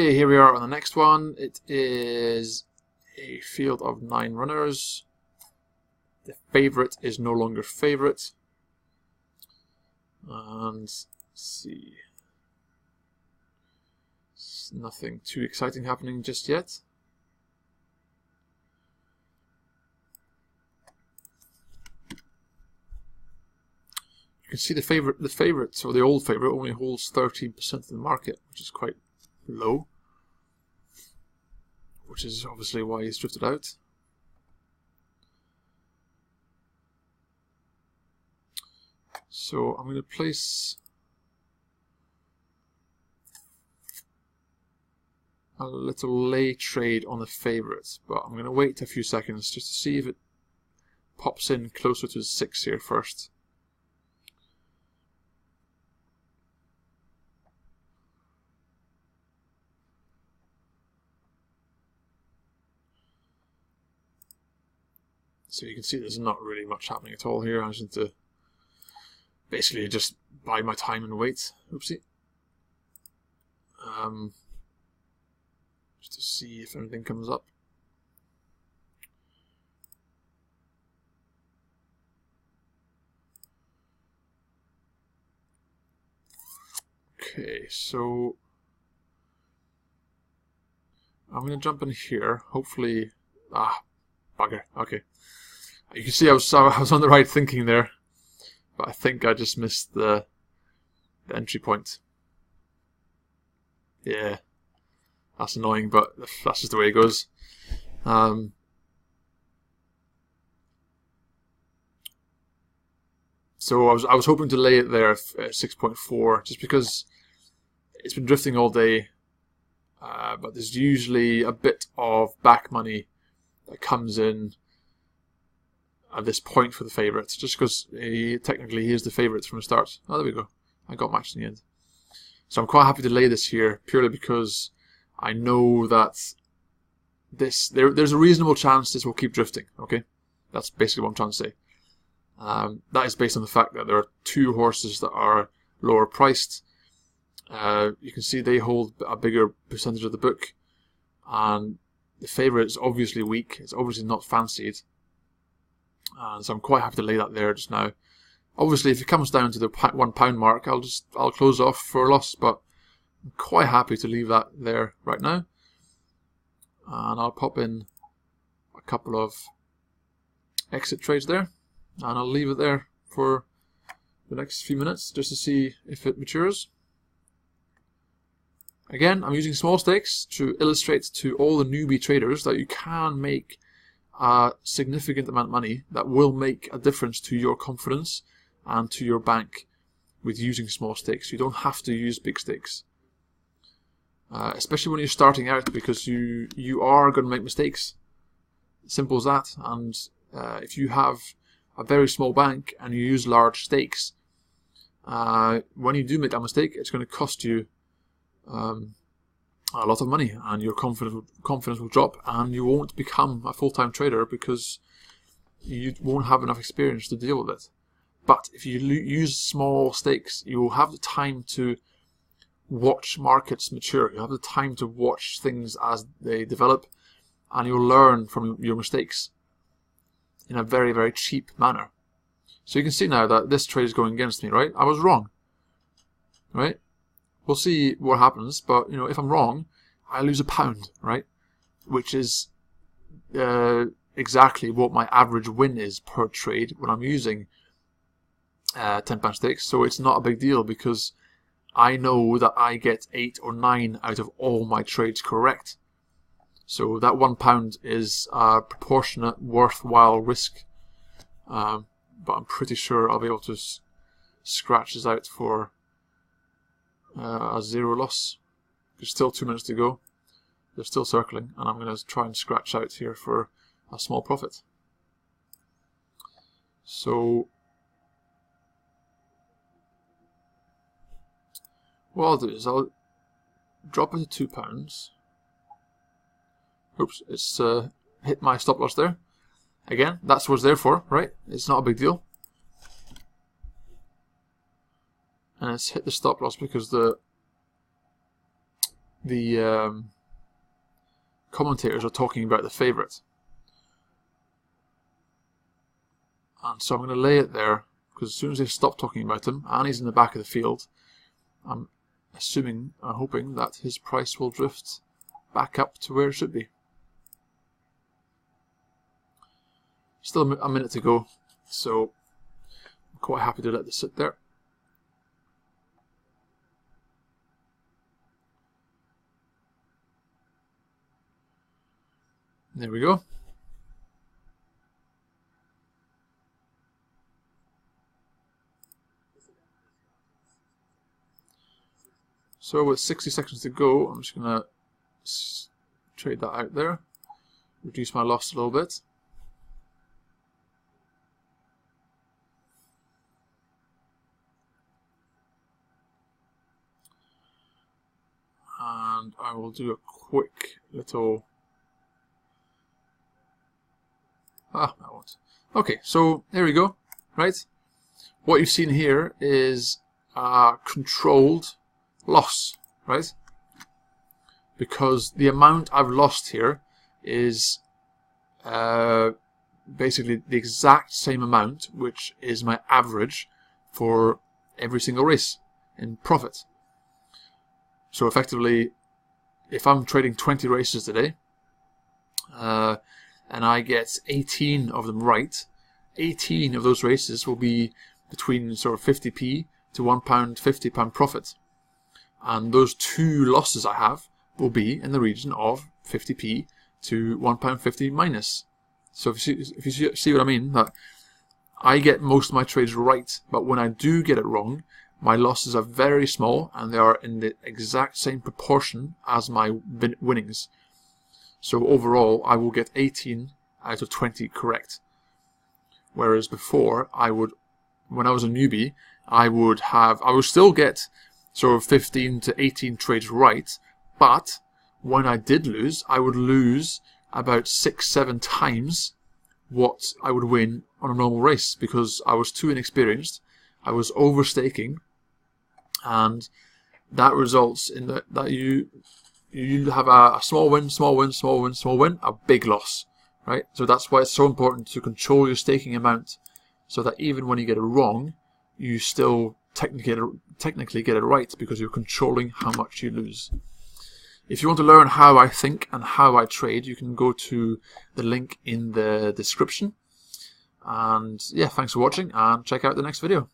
Okay, here we are on the next one. It is a field of 9 runners. The favourite is no longer favourite. And let's see. There's nothing too exciting happening just yet. You can see the favourite, or the old favourite, only holds 13% of the market, which is quite low. Which is obviously why he's drifted out. So I'm going to place a little lay trade on the favourite, but I'm going to wait a few seconds just to see if it pops in closer to 6 here first. So you can see there's not really much happening at all here. I just need to basically just buy my time and wait. Oopsie. Just to see if anything comes up. Okay, so I'm going to jump in here. Hopefully, bugger. Okay, you can see I was on the right thinking there, but I think I just missed the entry point. Yeah, that's annoying, but that's just the way it goes. So I was hoping to lay it there at 6.4, just because it's been drifting all day. But there's usually a bit of back money that comes in at this point for the favourite, just because technically he is the favourite from the start. Oh, there we go. I got matched in the end. So I'm quite happy to lay this here, purely because I know that there's a reasonable chance this will keep drifting. Okay, that's basically what I'm trying to say. That is based on the fact that there are 2 horses that are lower priced. You can see they hold a bigger percentage of the book, and the favourite is obviously weak. It's obviously not fancied, and so I'm quite happy to lay that there just now. Obviously, if it comes down to the £1 mark, I'll close off for a loss, but I'm quite happy to leave that there right now, and I'll pop in a couple of exit trades there, and I'll leave it there for the next few minutes just to see if it matures. Again, I'm using small stakes to illustrate to all the newbie traders that you can make a significant amount of money that will make a difference to your confidence and to your bank with using small stakes. You don't have to use big stakes, especially when you're starting out, because you are going to make mistakes. Simple as that. And if you have a very small bank and you use large stakes, when you do make that mistake, it's going to cost you a lot of money, and your confidence will drop, and you won't become a full-time trader because you won't have enough experience to deal with it. But if you use small stakes, you will have the time to watch markets mature. You have the time to watch things as they develop, and you'll learn from your mistakes in a very, very cheap manner. So you can see now that this trade is going against me, right? I was wrong, right? We'll see what happens, but if I'm wrong, I lose £1, right? Which is exactly what my average win is per trade when I'm using £10 stakes. So it's not a big deal, because I know that I get 8 or 9 out of all my trades correct. So that £1 is a proportionate, worthwhile risk. But I'm pretty sure I'll be able to scratch this out for a 0 loss. There's still 2 minutes to go. They're still circling, and I'm going to try and scratch out here for a small profit. So what I'll do is I'll drop it to £2. Oops, it's hit my stop loss there. Again, that's what it's there for, right? It's not a big deal. And it's hit the stop loss because the the commentators are talking about the favourite. And so I'm going to lay it there, because as soon as they stop talking about him, and he's in the back of the field, I'm hoping that his price will drift back up to where it should be. Still a minute to go, so I'm quite happy to let this sit there. There we go. So with 60 seconds to go, I'm just going to trade that out there, reduce my loss a little bit. And I will do a quick little... that won't. Okay, so there we go, right? What you've seen here is a controlled loss, right? Because the amount I've lost here is basically the exact same amount, which is my average for every single race in profit. So effectively, if I'm trading 20 races today, and I get 18 of them right, 18 of those races will be between sort of 50p to £1.50 profit. And those two losses I have will be in the region of 50p to £1.50 minus. So if you see what I mean, that I get most of my trades right, but when I do get it wrong, my losses are very small and they are in the exact same proportion as my winnings. So overall, I will get 18 out of 20 correct. Whereas before, when I was a newbie, I would still get sort of 15 to 18 trades right, but when I did lose, I would lose about 6-7 times what I would win on a normal race, because I was too inexperienced, I was overstaking, and that results in that you have a small win, small win, small win, small win, a big loss, right? So that's why it's so important to control your staking amount, so that even when you get it wrong, you still technically get it right, because you're controlling how much you lose. If you want to learn how I think and how I trade, you can go to the link in the description. And yeah, thanks for watching, and check out the next video.